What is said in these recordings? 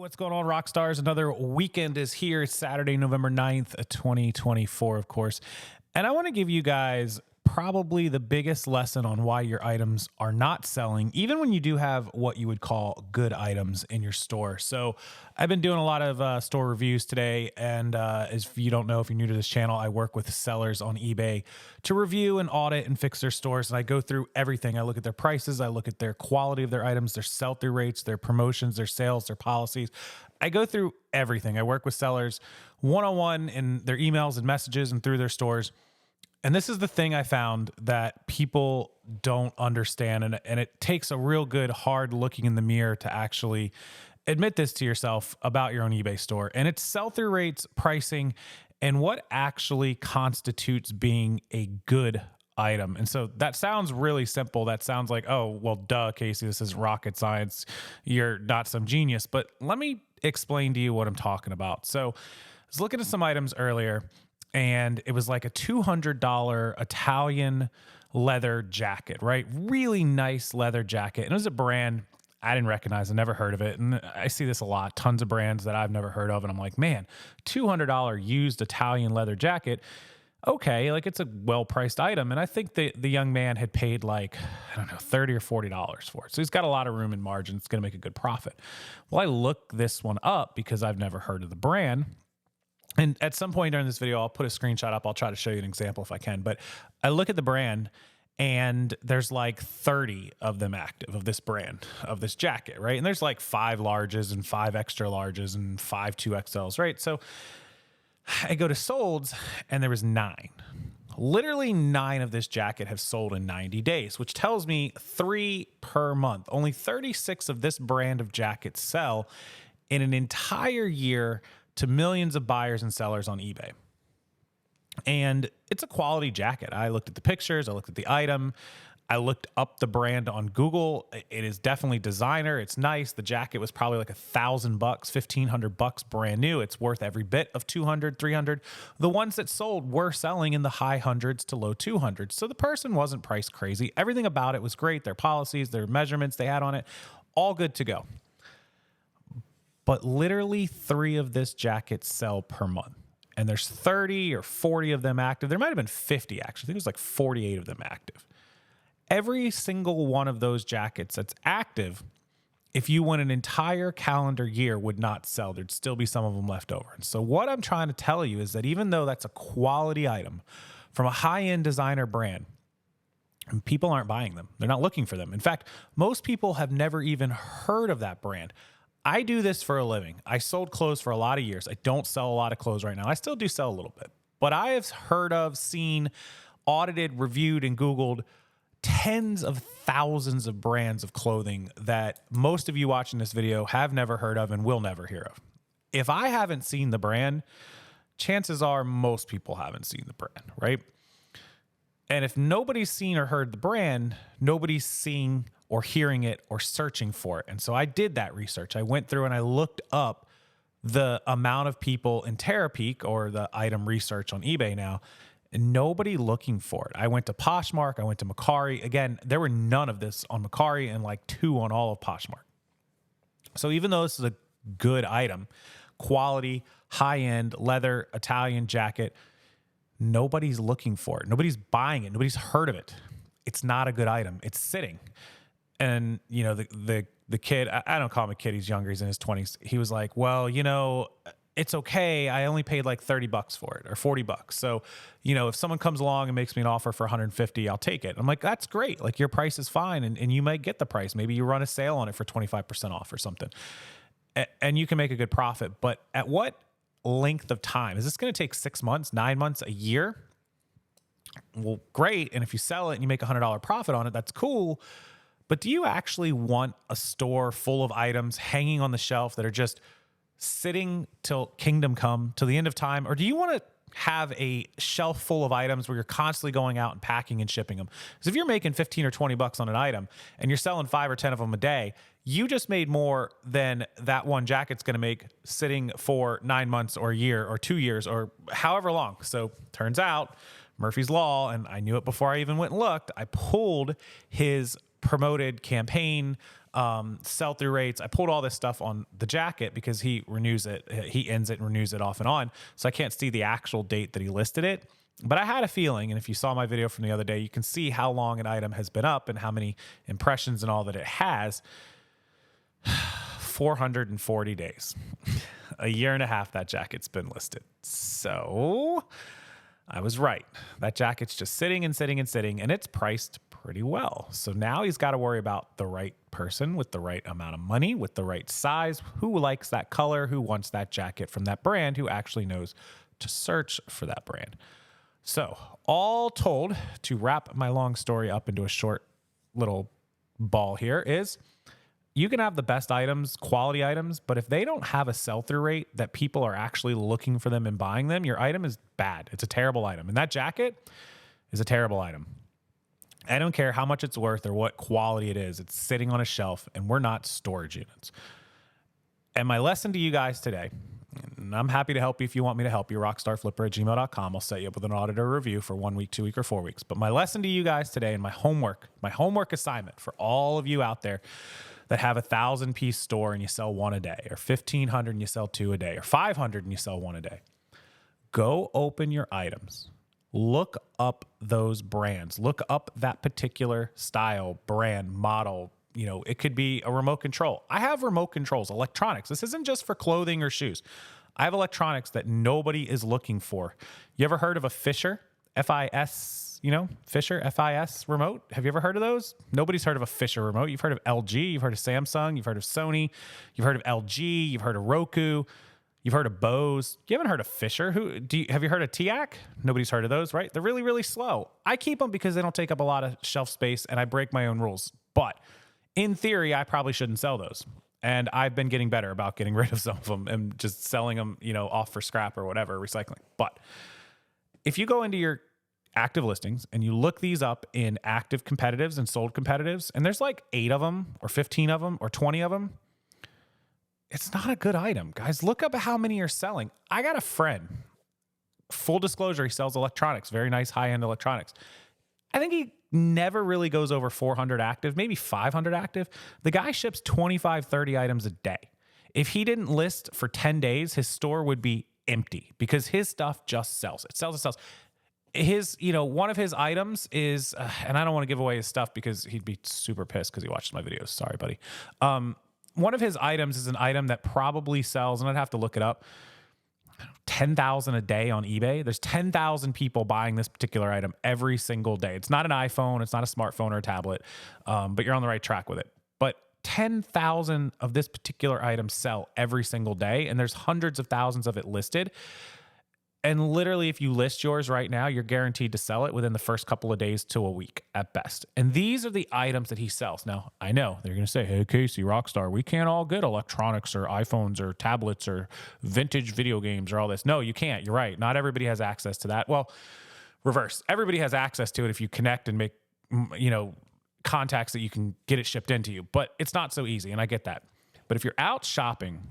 What's going on, rock stars? Another weekend is here. It's Saturday, November 9th, 2024, of course. And I want to give you guys probably the biggest lesson on why your items are not selling, even when you do have what you would call good items in your store. So I've been doing a lot of store reviews today. And if you don't know, if you're new to this channel, I work with sellers on eBay to review and audit and fix their stores. And I go through everything. I look at their prices. I look at their quality of their items, their sell-through rates, their promotions, their sales, their policies. I go through everything. I work with sellers one-on-one in their emails and messages and through their stores. And this is the thing I found that people don't understand. And it takes a real good, hard looking in the mirror to actually admit this to yourself about your own eBay store. And it's sell-through rates, pricing, and what actually constitutes being a good item. And so that sounds really simple. That sounds like, oh, well, duh, Casey, this is rocket science. You're not some genius. But let me explain to you what I'm talking about. So I was looking at some items earlier, and it was like a $200 Italian leather jacket, right? Really nice leather jacket. And it was a brand I didn't recognize. I never heard of it. And I see this a lot, tons of brands that I've never heard of. And I'm like, man, $200 used Italian leather jacket. Okay, like it's a well-priced item. And I think the young man had paid like, I don't know, $30 or $40 for it. So he's got a lot of room in margin. It's going to make a good profit. Well, I look this one up because I've never heard of the brand. And at some point during this video, I'll put a screenshot up. I'll try to show you an example if I can. But I look at the brand, and there's like 30 of them active of this brand, of this jacket, right? And there's like 5 larges and 5 extra larges and 5 2XLs, right? So I go to solds, and there was 9. Literally 9 of this jacket have sold in 90 days, which tells me 3 per month. Only 36 of this brand of jackets sell in an entire year to millions of buyers and sellers on eBay. And it's a quality jacket. I looked at the pictures, I looked at the item, I looked up the brand on Google. It is definitely designer. It's nice. The jacket was probably like $1,000, $1,500 brand new. It's worth every bit of 200, 300. The ones that sold were selling in the high hundreds to low 200s. So the person wasn't priced crazy. Everything about it was great. Their policies, their measurements they had on it, all good to go. But literally 3 of this jacket sell per month. And there's 30 or 40 of them active. There might have been 50, actually. I think it was like 48 of them active. Every single one of those jackets that's active, if you went an entire calendar year, would not sell. There'd still be some of them left over. And so what I'm trying to tell you is that even though that's a quality item from a high-end designer brand, and people aren't buying them. They're not looking for them. In fact, most people have never even heard of that brand. I do this for a living. I sold clothes for a lot of years. I don't sell a lot of clothes right now. I still do sell a little bit. But I have heard of, seen, audited, reviewed, and Googled tens of thousands of brands of clothing that most of you watching this video have never heard of and will never hear of. If I haven't seen the brand, chances are most people haven't seen the brand, right? And if nobody's seen or heard the brand, nobody's seeing or hearing it or searching for it. And so I did that research. I went through and I looked up the amount of people in Terapeak, or the item research on eBay now, and nobody looking for it. I went to Poshmark. I went to Mercari. Again, there were none of this on Mercari and like 2 on all of Poshmark. So even though this is a good item, quality, high-end, leather, Italian jacket, nobody's looking for it. Nobody's buying it. Nobody's heard of it. It's not a good item. It's sitting. And, you know, the kid, I don't call him a kid. He's younger. He's in his 20s. He was like, well, you know, it's okay. I only paid like $30 for it, or $40. So, you know, if someone comes along and makes me an offer for $150, I'll take it. I'm like, that's great. Like, your price is fine. And you might get the price. Maybe you run a sale on it for 25% off or something. And you can make a good profit. But at what length of time? Is this going to take 6 months, 9 months, a year? Well, great. And if you sell it and you make $100 profit on it, that's cool. But do you actually want a store full of items hanging on the shelf that are just sitting till kingdom come, till the end of time? Or do you want to have a shelf full of items where you're constantly going out and packing and shipping them? Because if you're making 15 or 20 bucks on an item and you're selling 5 or 10 of them a day, you just made more than that one jacket's going to make sitting for 9 months or a year or 2 years or however long. So turns out Murphy's Law, and I knew it before I even went and looked, I pulled his promoted campaign sell-through rates. I pulled all this stuff on the jacket because he renews it. He ends it and renews it off and on. So I can't see the actual date that he listed it. But I had a feeling, and if you saw my video from the other day, you can see how long an item has been up and how many impressions and all that it has. 440 days. A year and a half that jacket's been listed. So I was right. That jacket's just sitting and sitting and sitting, and it's priced pretty well. So now he's got to worry about the right person with the right amount of money, with the right size, who likes that color, who wants that jacket from that brand, who actually knows to search for that brand. So all told, to wrap my long story up into a short little ball here is, you can have the best items, quality items, but if they don't have a sell-through rate that people are actually looking for them and buying them, your item is bad. It's a terrible item. And that jacket is a terrible item. I don't care how much it's worth or what quality it is. It's sitting on a shelf, and we're not storage units. And my lesson to you guys today, and I'm happy to help you if you want me to help you, rockstarflipper@gmail.com. I'll set you up with an auditor review for 1 week, 2 week, or 4 weeks. But my lesson to you guys today, and my homework assignment for all of you out there that have 1,000-piece store and you sell one a day, or 1,500 and you sell two a day, or 500 and you sell one a day. Go open your items. Look up those brands. Look up that particular style, brand, model. You know, it could be a remote control. I have remote controls, electronics. This isn't just for clothing or shoes. I have electronics that nobody is looking for. You ever heard of a Fisher? F-I-S, Fisher, F-I-S remote. Have you ever heard of those? Nobody's heard of a Fisher remote. You've heard of LG, you've heard of Samsung, you've heard of Sony, you've heard of LG, you've heard of Roku, you've heard of Bose. You haven't heard of Fisher. Have you heard of TIAC? Nobody's heard of those, right? They're really, really slow. I keep them because they don't take up a lot of shelf space and I break my own rules. But in theory, I probably shouldn't sell those. And I've been getting better about getting rid of some of them and just selling them, off for scrap or whatever, recycling. But if you go into your active listings and you look these up in active competitives and sold competitives, and there's like 8 of them or 15 of them or 20 of them, it's not a good item. Guys, look up how many are selling. I got a friend, full disclosure, he sells electronics, very nice high-end electronics. I think he never really goes over 400 active, maybe 500 active. The guy ships 25, 30 items a day. If he didn't list for 10 days, his store would be empty because his stuff just sells. It sells. His, one of his items is, and I don't want to give away his stuff because he'd be super pissed because he watches my videos. Sorry, buddy. One of his items is an item that probably sells, and I'd have to look it up, 10,000 a day on eBay. There's 10,000 people buying this particular item every single day. It's not an iPhone. It's not a smartphone or a tablet, but you're on the right track with it. But 10,000 of this particular item sell every single day, and there's hundreds of thousands of it listed. And literally, if you list yours right now, you're guaranteed to sell it within the first couple of days to a week at best. And these are the items that he sells. Now, I know they're going to say, hey, Casey, Rockstar, we can't all get electronics or iPhones or tablets or vintage video games or all this. No, you can't. You're right. Not everybody has access to that. Well, reverse. Everybody has access to it if you connect and make, contacts that you can get it shipped into you. But it's not so easy, and I get that. But if you're out shopping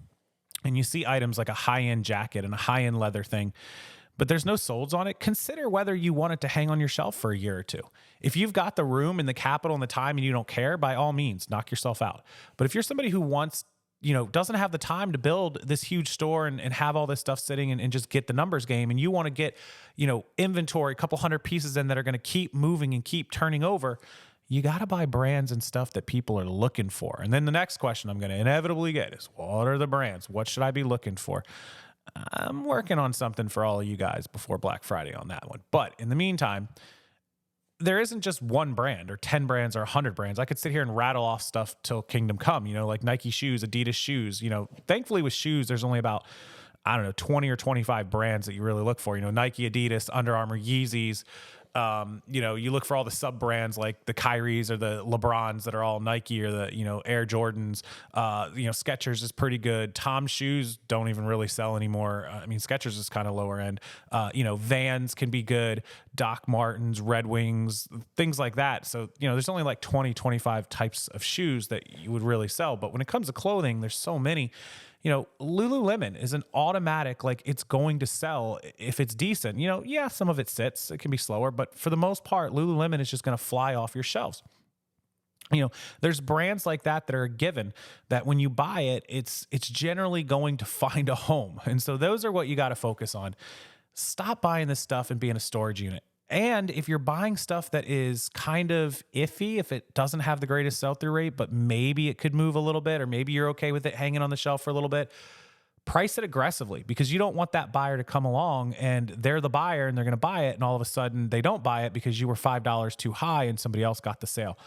and you see items like a high-end jacket and a high-end leather thing, but there's no solds on it, consider whether you want it to hang on your shelf for a year or two. If you've got the room and the capital and the time and you don't care, by all means, knock yourself out. But if you're somebody who wants, doesn't have the time to build this huge store and have all this stuff sitting and just get the numbers game, and you want to get, inventory, a couple hundred pieces in that are going to keep moving and keep turning over, you got to buy brands and stuff that people are looking for. And then the next question I'm going to inevitably get is, what are the brands? What should I be looking for? I'm working on something for all of you guys before Black Friday on that one. But in the meantime, there isn't just one brand or 10 brands or 100 brands. I could sit here and rattle off stuff till kingdom come, like Nike shoes, Adidas shoes. Thankfully with shoes, there's only about, 20 or 25 brands that you really look for. Nike, Adidas, Under Armour, Yeezys. You look for all the sub brands like the Kyries or the LeBrons that are all Nike, or the, Air Jordans. Skechers is pretty good. Tom's shoes don't even really sell anymore. Skechers is kind of lower end. Vans can be good. Doc Martens, Red Wings, things like that. So, there's only like 20, 25 types of shoes that you would really sell. But when it comes to clothing, there's so many. Lululemon is an automatic, like it's going to sell if it's decent. Some of it sits, it can be slower, but for the most part, Lululemon is just going to fly off your shelves. There's brands like that that are a given that when you buy it, it's generally going to find a home. And so those are what you got to focus on. Stop buying this stuff and be in a storage unit. And if you're buying stuff that is kind of iffy, if it doesn't have the greatest sell-through rate, but maybe it could move a little bit, or maybe you're okay with it hanging on the shelf for a little bit, price it aggressively, because you don't want that buyer to come along and they're the buyer and they're going to buy it, and all of a sudden they don't buy it because you were $5 too high and somebody else got the sale.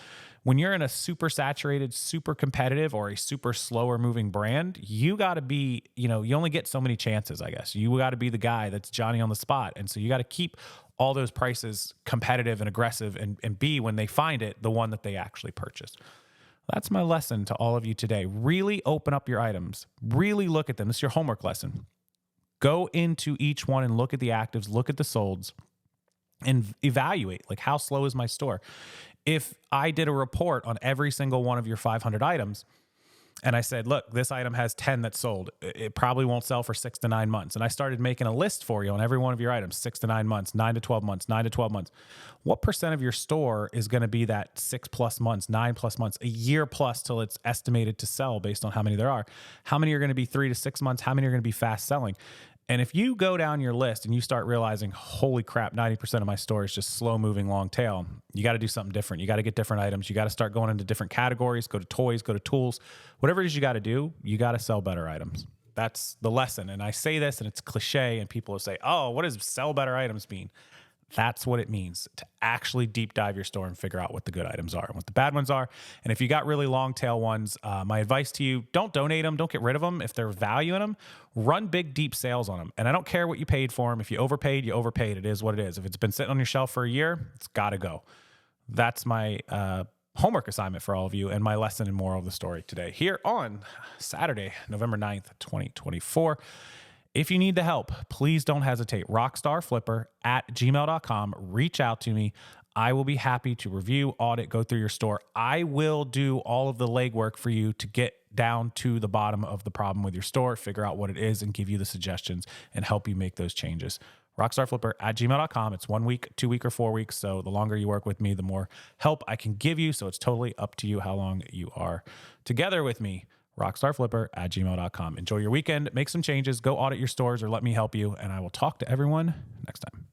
When you're in a super saturated, super competitive, or a super slower moving brand, you got to be, you only get so many chances, I guess. You got to be the guy that's Johnny on the spot. And so you got to keep all those prices competitive and aggressive, and be, when they find it, the one that they actually purchase. That's my lesson to all of you today. Really open up your items. Really look at them. This is your homework lesson. Go into each one and look at the actives, look at the solds, and evaluate, like, how slow is my store? If I did a report on every single one of your 500 items, and I said, look, this item has 10 that's sold, it probably won't sell for 6 to 9 months. And I started making a list for you on every one of your items, 6 to 9 months, 9 to 12 months, 9 to 12 months. What percent of your store is going to be that 6+ months, 9+ months, a year plus till it's estimated to sell based on how many there are? How many are going to be 3 to 6 months? How many are going to be fast selling? And if you go down your list and you start realizing, holy crap, 90% of my store is just slow moving long tail, you got to do something different. You got to get different items. You got to start going into different categories, go to toys, go to tools, whatever it is you got to do, you got to sell better items. That's the lesson. And I say this and it's cliche, and people will say, oh, what does sell better items mean? That's what it means, to actually deep dive your store and figure out what the good items are and what the bad ones are. And if you got really long tail ones, my advice to you, don't donate them. Don't get rid of them. If there's value in them, run big, deep sales on them. And I don't care what you paid for them. If you overpaid, you overpaid. It is what it is. If it's been sitting on your shelf for a year, it's got to go. That's my homework assignment for all of you, and my lesson and moral of the story today here on Saturday, November 9th, 2024. If you need the help, please don't hesitate. Rockstarflipper@gmail.com. Reach out to me. I will be happy to review, audit, go through your store. I will do all of the legwork for you to get down to the bottom of the problem with your store, figure out what it is, and give you the suggestions and help you make those changes. Rockstarflipper@gmail.com. It's 1 week, 2 week, or 4 weeks. So the longer you work with me, the more help I can give you. So it's totally up to you how long you are together with me. Rockstarflipper@gmail.com. Enjoy your weekend. Make some changes. Go audit your stores or let me help you. And I will talk to everyone next time.